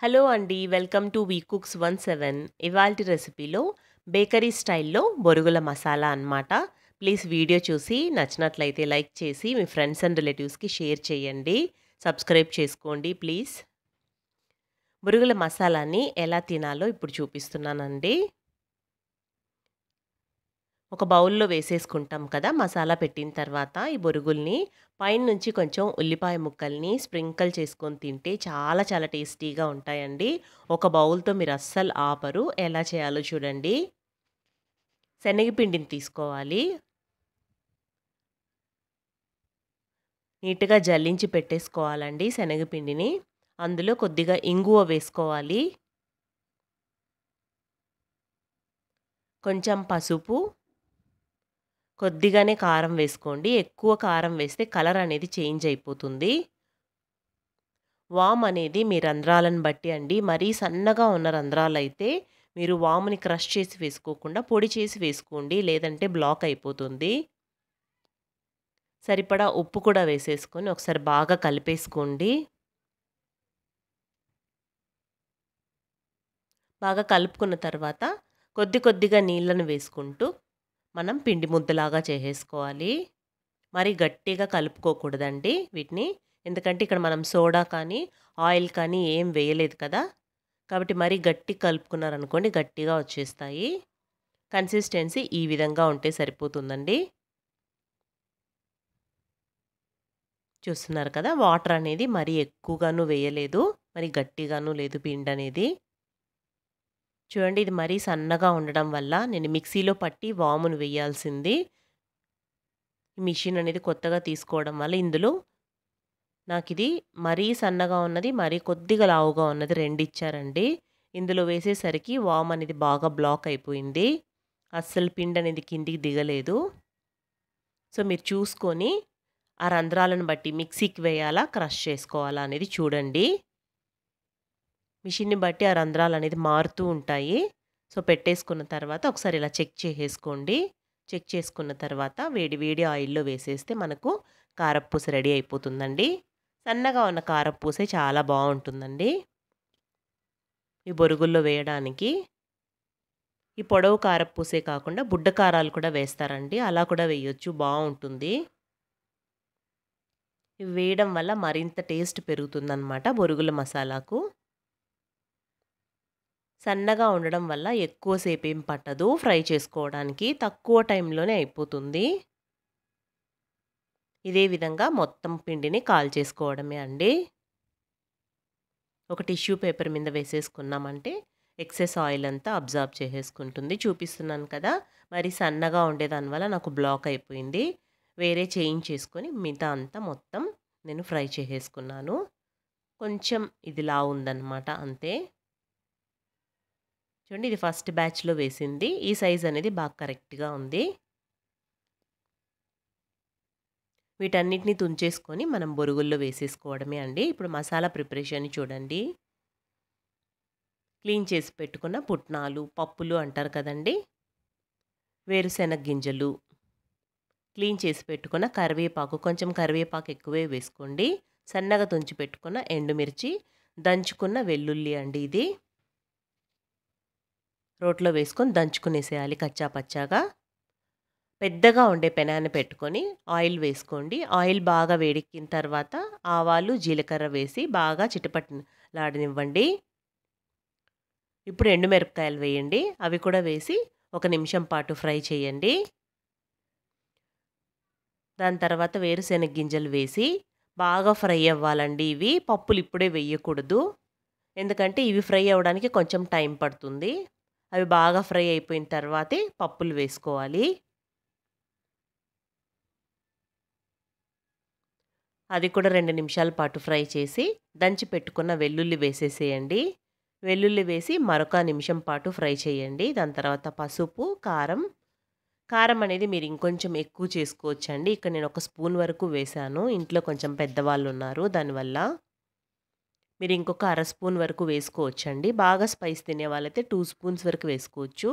Hello అండి. Welcome to we cooks 17. ఇవాల్టి రెసిపీలో bakery స్టైల్‌లో బొరుగుల మసాలా అన్నమాట. ప్లీజ్ వీడియో చూసి నచ్చినట్లయితే లైక్ చేసి మీ ఫ్రెండ్స్ అండ్ రిలేటివ్స్‌కి షేర్ చేయండి. సబ్స్క్రైబ్ చేసుకోండి ప్లీజ్. బొరుగుల మసాలాని ఎలా తినాలో ఇప్పుడు చూపిస్తున్నానండి. ఒక బౌల్‌లో వేసేసుకుంటాం కదా! మసాలా పెట్టిన తర్వాత ఈ బొరుగుల్ని పైనుంచి కొంచెం ఉల్లిపాయ ముక్కల్ని స్ప్రింకిల్ చేసుకొని తింటే చాలా చాలా టేస్టీగా ఉంటాయండి. ఒక బౌల్‌తో మీరు అస్సలు ఆపరు. ఎలా చేయాలో చూడండి. శనగపిండిని తీసుకోవాలి. నీట్‌గా జల్లించి పెట్టేసుకోవాలండి శనగపిండిని. అందులో కొద్దిగా ఇంగువ వేసుకోవాలి. కొంచెం పసుపు, కొద్దిగానే కారం వేసుకోండి. ఎక్కువ కారం వేస్తే కలర్ అనేది చేంజ్ అయిపోతుంది. వామ్ అనేది మీ రంధ్రాలను బట్టి అండి. మరీ సన్నగా ఉన్న రంధ్రాలైతే మీరు వాముని క్రష్ చేసి వేసుకోకుండా పొడి చేసి వేసుకోండి. లేదంటే బ్లాక్ అయిపోతుంది. సరిపడా ఉప్పు కూడా వేసేసుకొని ఒకసారి బాగా కలిపేసుకోండి. బాగా కలుపుకున్న తర్వాత కొద్దిగా నీళ్ళను వేసుకుంటూ మనం పిండి ముద్దలాగా చేసేసుకోవాలి. మరి గట్టిగా కలుపుకోకూడదండి వీటిని. ఎందుకంటే ఇక్కడ మనం సోడా కానీ, ఆయిల్ కానీ ఏం వేయలేదు కదా! కాబట్టి మరీ గట్టిగా కలుపుకున్నారనుకోండి గట్టిగా వచ్చేస్తాయి. కన్సిస్టెన్సీ ఈ విధంగా ఉంటే సరిపోతుందండి. చూస్తున్నారు కదా! వాటర్ అనేది మరీ ఎక్కువగాను వేయలేదు. మరి గట్టిగాను లేదు పిండనేది. చూడండి ఇది మరీ సన్నగా ఉండడం వల్ల నేను మిక్సీలో పట్టి వామును వేయాల్సింది. ఈ మిషన్ అనేది కొత్తగా తీసుకోవడం వల్ల ఇందులో నాకిది మరీ సన్నగా ఉన్నది, మరీ కొద్దిగా లావుగా ఉన్నది 2 ఇచ్చారండి. ఇందులో వేసేసరికి వామ్ అనేది బాగా బ్లాక్ అయిపోయింది. అస్సలు పిండనేది కిందికి దిగలేదు. సో, మీరు చూసుకొని ఆ రంధ్రాలను బట్టి మిక్సీకి వేయాలా, క్రష్ చేసుకోవాలా అనేది చూడండి. మిషన్‌ని బట్టి ఆ రంధ్రాలనేది మారుతూ ఉంటాయి. సో, పెట్టేసుకున్న తర్వాత ఒకసారి ఇలా చెక్ చేసేసుకోండి. చెక్ చేసుకున్న తర్వాత వేడి వేడి ఆయిల్‌లో వేసేస్తే మనకు కారప్పూస రెడీ అయిపోతుందండి. సన్నగా ఉన్న కారప్పూసే చాలా బావుంటుందండి. ఈ బొరుగుల్లో వేయడానికి. ఈ పొడవు కారప్పూసే కాకుండా బుడ్డ కారాలు కూడా వేస్తారండి. అలా కూడా వేయొచ్చు బావుంటుంది. ఇవి వేయడం వల్ల మరింత టేస్ట్ పెరుగుతుందనమాట బొరుగుల మసాలాకు. సన్నగా ఉండడం వల్ల ఎక్కువ సేపేం పట్టదు ఫ్రై చేసుకోవడానికి. తక్కువ టైంలోనే అయిపోతుంది. ఇదే విధంగా మొత్తం పిండిని కాల్చేసుకోవడమే అండి. ఒక టిష్యూ పేపర్ మీద వేసేసుకున్నామంటే ఎక్సెస్ ఆయిల్ అంతా అబ్జార్బ్ చేసేసుకుంటుంది. చూపిస్తున్నాను కదా! మరి సన్నగా ఉండేదాని వల్ల నాకు బ్లాక్ అయిపోయింది. వేరే చేయించేసుకొని మిగతా అంతా మొత్తం నేను ఫ్రై చేసేసుకున్నాను. కొంచెం ఇది లావుందనమాట అంతే. చూడండి ఇది ఫస్ట్ బ్యాచ్‌లో వేసింది. ఈ సైజ్ అనేది బాగా కరెక్ట్‌గా ఉంది. వీటన్నిటిని తుంచేసుకొని మనం బొరుగుల్లో వేసేసుకోవడమే అండి. ఇప్పుడు మసాలా ప్రిపరేషన్ చూడండి. క్లీన్ చేసి పెట్టుకున్న పుట్నాలు, పప్పులు అంటారు కదండీ! వేరుశెనగ గింజలు, క్లీన్ చేసి పెట్టుకున్న కరివేపాకు, కొంచెం కరివేపాకు ఎక్కువే వేసుకోండి. సన్నగా తుంచి పెట్టుకున్న ఎండుమిర్చి, దంచుకున్న వెల్లుల్లి అండి ఇది. రోట్లో వేసుకొని దంచుకునేసేయాలి కచ్చా పచ్చాగా. పెద్దగా ఉండే పెనాన్ని పెట్టుకొని ఆయిల్ వేసుకోండి. ఆయిల్ బాగా వేడెక్కిన తర్వాత ఆవాలు, జీలకర్ర వేసి బాగా చిటపటలాడనివ్వండి. ఇప్పుడు ఎండుమిరపకాయలు వేయండి. అవి కూడా వేసి ఒక నిమిషం పాటు ఫ్రై చేయండి. దాని తర్వాత వేరుశెనగ గింజలు వేసి బాగా ఫ్రై అవ్వాలండి ఇవి. పప్పులు ఇప్పుడే వేయకూడదు. ఎందుకంటే ఇవి ఫ్రై అవ్వడానికి కొంచెం టైం పడుతుంది. అవి బాగా ఫ్రై అయిపోయిన తర్వాతే పప్పులు వేసుకోవాలి. అది కూడా 2 నిమిషాల పాటు ఫ్రై చేసి దంచి పెట్టుకున్న వెల్లుల్లి వేసేసేయండి. వెల్లుల్లి వేసి మరొక నిమిషం పాటు ఫ్రై చేయండి. దాని తర్వాత పసుపు, కారం. కారం అనేది మీరు ఇంకొంచెం ఎక్కువ చేసుకోవచ్చండి. ఇక్కడ నేను ఒక స్పూన్ వరకు వేశాను. ఇంట్లో కొంచెం పెద్దవాళ్ళున్నారు దానివల్ల. మీరు ఇంకొక అర స్పూన్ వరకు వేసుకోవచ్చండి. బాగా స్పైస్ తినే వాళ్ళైతే 2 స్పూన్స్ వరకు వేసుకోవచ్చు.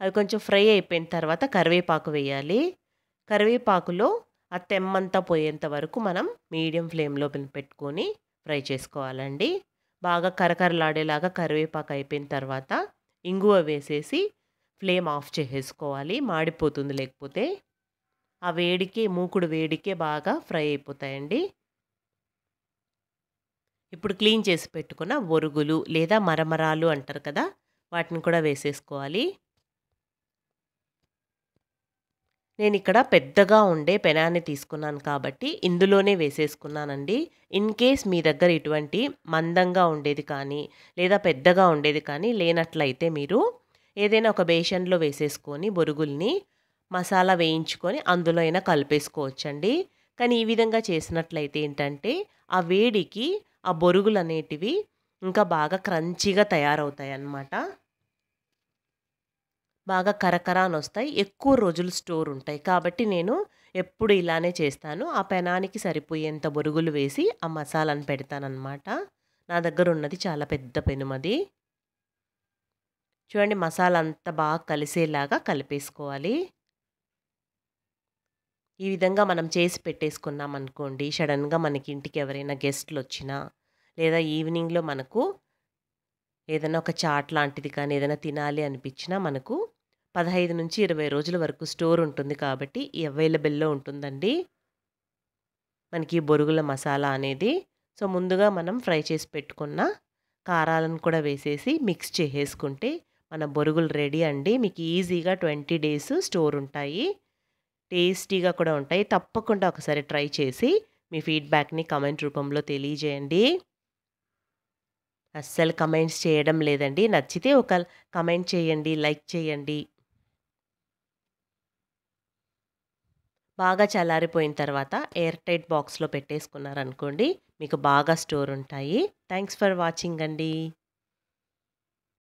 అవి కొంచెం ఫ్రై అయిపోయిన తర్వాత కరివేపాకు వేయాలి. కరివేపాకులో ఆ తెమ్మంతా పోయేంత వరకు మనం మీడియం ఫ్లేమ్‌లో పెట్టుకొని ఫ్రై చేసుకోవాలండి. బాగా కరకరలాడేలాగా కరివేపాకు అయిపోయిన తర్వాత ఇంగువ వేసేసి ఫ్లేమ్ ఆఫ్ చేసేసుకోవాలి. మాడిపోతుంది లేకపోతే. ఆ వేడికే మూకుడు వేడికే బాగా ఫ్రై అయిపోతాయండి. ఇప్పుడు క్లీన్ చేసి పెట్టుకున్న బొరుగులు లేదా మరమరాలు అంటారు కదా! వాటిని కూడా వేసేసుకోవాలి. నేనిక్కడ పెద్దగా ఉండే పెనాన్ని తీసుకున్నాను కాబట్టి ఇందులోనే వేసేసుకున్నానండి. ఇన్ కేస్ మీ దగ్గర ఇటువంటి మందంగా ఉండేది కానీ, లేదా పెద్దగా ఉండేది కానీ లేనట్లయితే మీరు ఏదైనా ఒక బేషన్‌లో వేసేసుకొని బొరుగుల్ని మసాలా వేయించుకొని అందులో అయినా కలిపేసుకోవచ్చండి. కానీ ఈ విధంగా చేసినట్లయితే ఏంటంటే, ఆ వేడికి ఆ బొరుగులనేటివి ఇంకా బాగా క్రంచీగా తయారవుతాయన్నమాట. బాగా కరకర అనొస్తాయి. ఎక్కువ రోజులు స్టోర్ ఉంటాయి. కాబట్టి నేను ఎప్పుడు ఇలానే చేస్తాను. ఆ పెనానికి సరిపోయేంత బొరుగులు వేసి ఆ మసాలాను పెడతాననమాట. నా దగ్గర ఉన్నది చాలా పెద్ద పెనుమది. చూడండి మసాలా అంతా బాగా కలిసేలాగా కలిపేసుకోవాలి. ఈ విధంగా మనం చేసి పెట్టేసుకున్నామనుకోండి, సడెన్‌గా మనకి ఇంటికి ఎవరైనా గెస్ట్‌లొచ్చినా, లేదా ఈవినింగ్‌లో మనకు ఏదైనా ఒక చాట్ లాంటిది కానీ, ఏదైనా తినాలి అనిపించినా మనకు 15-20 రోజుల వరకు స్టోర్ ఉంటుంది కాబట్టి ఈ అవైలబుల్‌లో ఉంటుందండి. మనకి ఈ బొరుగుల మసాలా అనేది. సో, ముందుగా మనం ఫ్రై చేసి పెట్టుకున్న కారాలను కూడా వేసేసి మిక్స్ చేసేసుకుంటే మన బొరుగులు రెడీ అండి. మీకు ఈజీగా 20 డేస్ స్టోర్ ఉంటాయి. టేస్టీగా కూడా ఉంటాయి. తప్పకుండా ఒకసారి ట్రై చేసి మీ ఫీడ్‌బ్యాక్‌ని కామెంట్ రూపంలో తెలియజేయండి. అస్సలు కమెంట్స్ చేయడం లేదండి. నచ్చితే ఒక కమెంట్ చేయండి, లైక్ చేయండి. బాగా చల్లారిపోయిన తర్వాత ఎయిర్ టైట్ బాక్స్‌లో పెట్టేసుకున్నారనుకోండి, మీకు బాగా స్టోర్ ఉంటాయి. థాంక్స్ ఫర్ వాచింగ్ అండి.